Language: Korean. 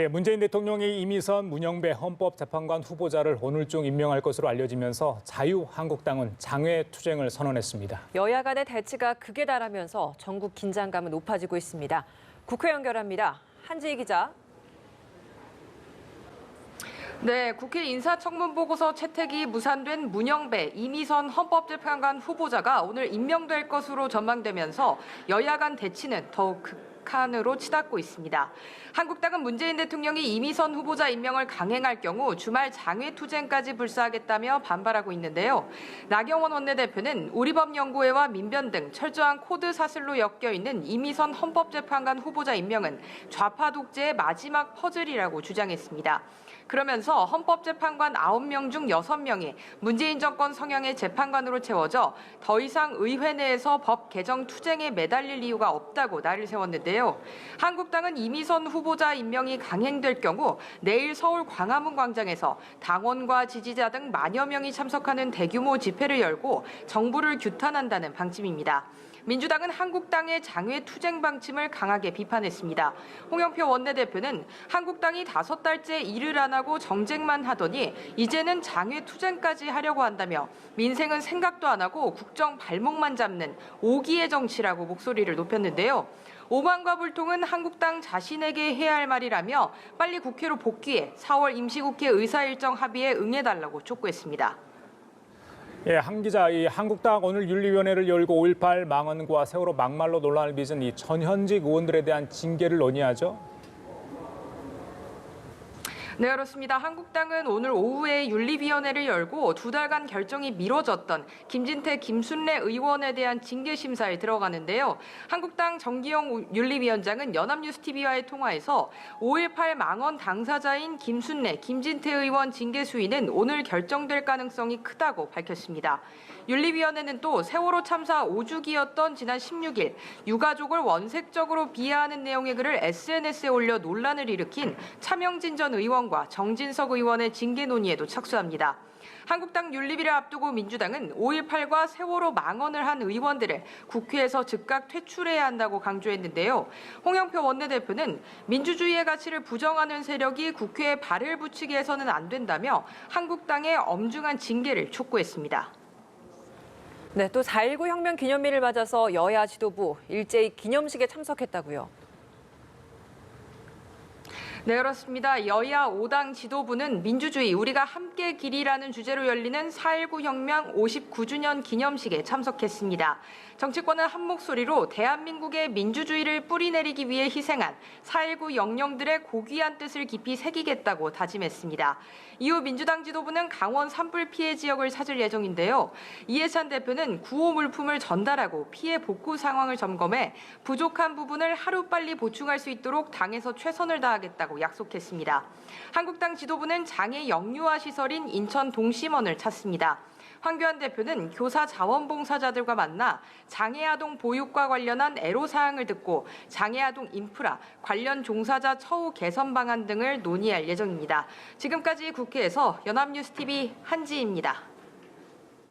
문재인 대통령이 이미선 문영배 헌법재판관 후보자를 오늘 중 임명할 것으로 알려지면서 자유한국당은 장외투쟁을 선언했습니다. 여야 간의 대치가 극에 달하면서 전국 긴장감은 높아지고 있습니다. 국회 연결합니다. 한지희 기자. 네, 국회 인사청문보고서 채택이 무산된 문영배, 이미선 헌법재판관 후보자가 오늘 임명될 것으로 전망되면서 여야 간 대치는 더욱 극한으로 치닫고 있습니다. 한국당은 문재인 대통령이 이미선 후보자 임명을 강행할 경우 주말 장외투쟁까지 불사하겠다며 반발하고 있는데요. 나경원 원내대표는 우리법연구회와 민변 등 철저한 코드 사슬로 엮여있는 이미선 헌법재판관 후보자 임명은 좌파 독재의 마지막 퍼즐이라고 주장했습니다. 그러면서 헌법재판관 9명 중 6명이 문재인 정권 성향의 재판관으로 채워져 더 이상 의회 내에서 법 개정 투쟁에 매달릴 이유가 없다고 날을 세웠는데요. 한국당은 이미선 후보자 임명이 강행될 경우 내일 서울 광화문 광장에서 당원과 지지자 등 만여 명이 참석하는 대규모 집회를 열고 정부를 규탄한다는 방침입니다. 민주당은 한국당의 장외투쟁 방침을 강하게 비판했습니다. 홍영표 원내대표는 한국당이 5달째 일을 안 하고 정쟁만 하더니 이제는 장외투쟁까지 하려고 한다며 민생은 생각도 안 하고 국정 발목만 잡는 오기의 정치라고 목소리를 높였는데요. 오만과 불통은 한국당 자신에게 해야 할 말이라며 빨리 국회로 복귀해 4월 임시국회 의사일정 합의에 응해달라고 촉구했습니다. 한 기자, 한국당 오늘 윤리위원회를 열고 5.18 망언과 세월호 막말로 논란을 빚은 이 전현직 의원들에 대한 징계를 논의하죠. 네, 그렇습니다. 한국당은 오늘 오후에 윤리위원회를 열고 2달간 결정이 미뤄졌던 김진태, 김순례 의원에 대한 징계 심사에 들어가는데요. 한국당 정기영 윤리위원장은 연합뉴스TV와의 통화에서 5.18 망언 당사자인 김순례, 김진태 의원 징계 수위는 오늘 결정될 가능성이 크다고 밝혔습니다. 윤리위원회는 또 세월호 참사 5주기였던 지난 16일 유가족을 원색적으로 비하하는 내용의 글을 SNS에 올려 논란을 일으킨 차명진 전 의원과 정진석 의원의 징계 논의에도 착수합니다. 한국당 윤리위를 앞두고 민주당은 5.18과 세월호 망언을 한 의원들을 국회에서 즉각 퇴출해야 한다고 강조했는데요. 홍영표 원내대표는 민주주의의 가치를 부정하는 세력이 국회에 발을 붙이게 해서는 안 된다며 한국당의 엄중한 징계를 촉구했습니다. 네, 또 4.19 혁명 기념일을 맞아서 여야 지도부 일제히 기념식에 참석했다고요. 네, 그렇습니다. 여야 5당 지도부는 민주주의 우리가 함께 길이라는 주제로 열리는 4.19 혁명 59주년 기념식에 참석했습니다. 정치권은 한 목소리로 대한민국의 민주주의를 뿌리내리기 위해 희생한 4.19 영령들의 고귀한 뜻을 깊이 새기겠다고 다짐했습니다. 이후 민주당 지도부는 강원 산불 피해 지역을 찾을 예정인데요. 이해찬 대표는 구호 물품을 전달하고 피해 복구 상황을 점검해 부족한 부분을 하루빨리 보충할 수 있도록 당에서 최선을 다하겠다고 약속했습니다. 한국당 지도부는 장애 영유아 시설인 인천 동심원을 찾습니다. 황교안 대표는 교사 자원봉사자들과 만나 장애아동 보육과 관련한 애로사항을 듣고 장애아동 인프라, 관련 종사자 처우 개선 방안 등을 논의할 예정입니다. 지금까지 국회에서 연합뉴스TV 한지희입니다.